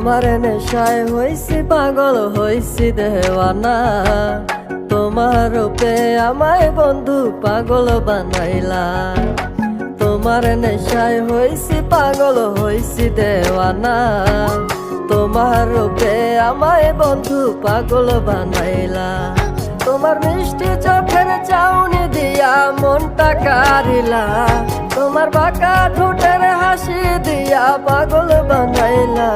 তোমার নেশায় হইছি পাগল হইছি দেওয়ানা, তোমার রূপে আমায় বন্ধু পাগল বানাইলা। তোমার নেশায় হইছি পাগল হইছি দেওয়ানা, তোমার রূপে আমায় বন্ধু পাগল বানাইলা। তোমার মিষ্টি চোখের চাউনি দিয়া মনটা কারিলা, তোমার বাঁকা ঠোঁটের হাসি দিয়া পাগল বানাইলা।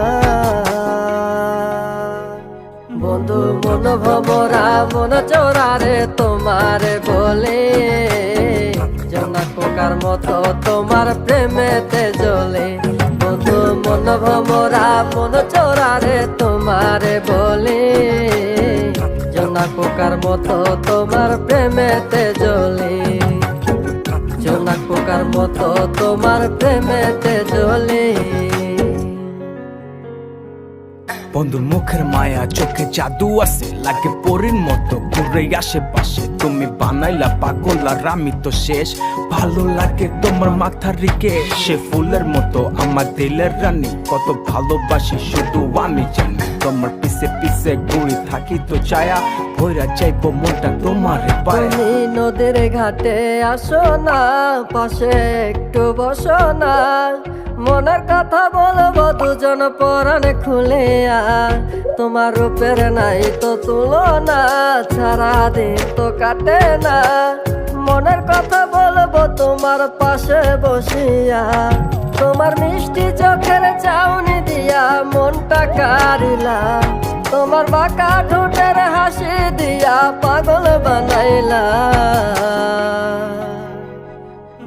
বন্ধু মন ভমরা মন চোরারে তোমার বলে, জোনা পোকার মতো তোমার প্রেমেতে জ্বলে। বন্ধু মন ভমরা মন চোরারে তোমার বলে, জোনা পোকার মতো তোমার প্রেমেতে জ্বলে। জোনা পোকার মতো তোমার প্রেমেতে জ্বলে। বন্ধুর মুখের মায়া চোখে জাদু আছে, লাগে পরীর মতো ঘুরে আশেপাশে। তুমি বানাইলা পাগল আর আমি তো শেষ। ভালো লাগে তোমার মাথার রিকে, সে ফুলের মতো আমার দিলের রানী। কত ভালোবাসি শুধু আমি জানি, তোমার পিছে পিছে ঘুরে থাকি তো ছায়া। ভৈরা চাইবো মনটা তোমার পায়ে। তুমি নদীর ঘাটে আসো না, পাশে একটু বসো না। মনের কথা বলবো দুজন পরাণে খুলে। তোমার রূপের নাই তো তুলনা, সারাদিন তো কাটে না। মনের কথা বলবো তোমার পাশে বসিয়া, তোমার মিষ্টি চোখের চাউনি দিয়া মনটা কারিলা। তোমার বাঁকা ঠোঁটের হাসি দিয়া পাগল বানাইলা।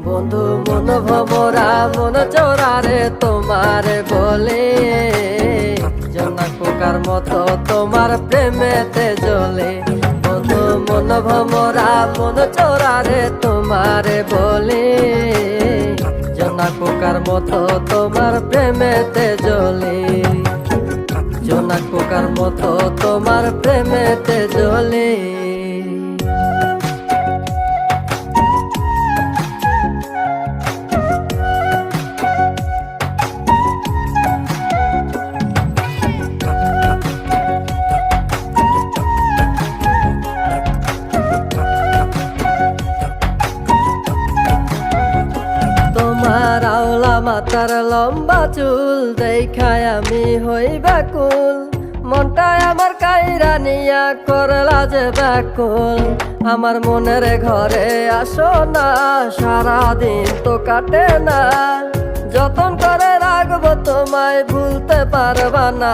বন্ধু মন ভমরা মন চোরারে তোমার বলে, জোনা পোকার মতো তোমার প্রেমেতে জ্বলে। বন্ধু মন ভমরা মন চোরারে তোমার বলে, জোনা পোকার মতো তোমার প্রেমেতে জ্বলে। জোনা পোকার মতো তোমার প্রেমেতে জ্বলে। তোমার আওলা মাথার লম্বা চুল দেখায় আমি হই ব্যাকুল। মনটায় আমার কাইরা নিয়া করলা যে ব্যাকুল। আমার মনের ঘরে আসো না, সারাদিন তো কাটে না। যতন করে রাখবো তোমায় ভুলতে পারবা না।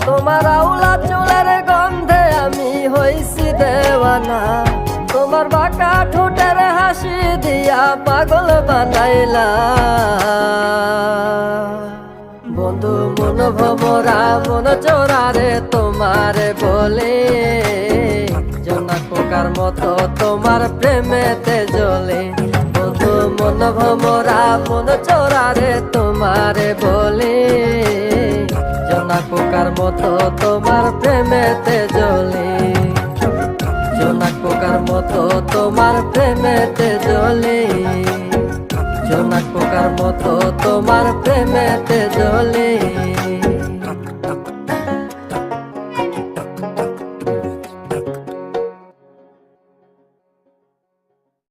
তোমার আওলা চুলের গন্ধে আমি হইছি দেওয়ানা, তোমার বাঁকা ঠোঁটের হাসি দিয়া পাগল বানাইলা। বন্ধু মন ভমরা মন চোরারে তোমার বলে, জোনা পোকার মতো তোমার প্রেমেতে জ্বলে। বন্ধু মন ভমরা মন চোরারে তোমার বলে, জোনা পোকার মতো তোমার প্রেমেতে জ্বলে। জোনা পোকার মতো তোমার প্রেমেতে জ্বলে। জোনা পোকার মতো তোমার প্রেমেতে জ্বলে।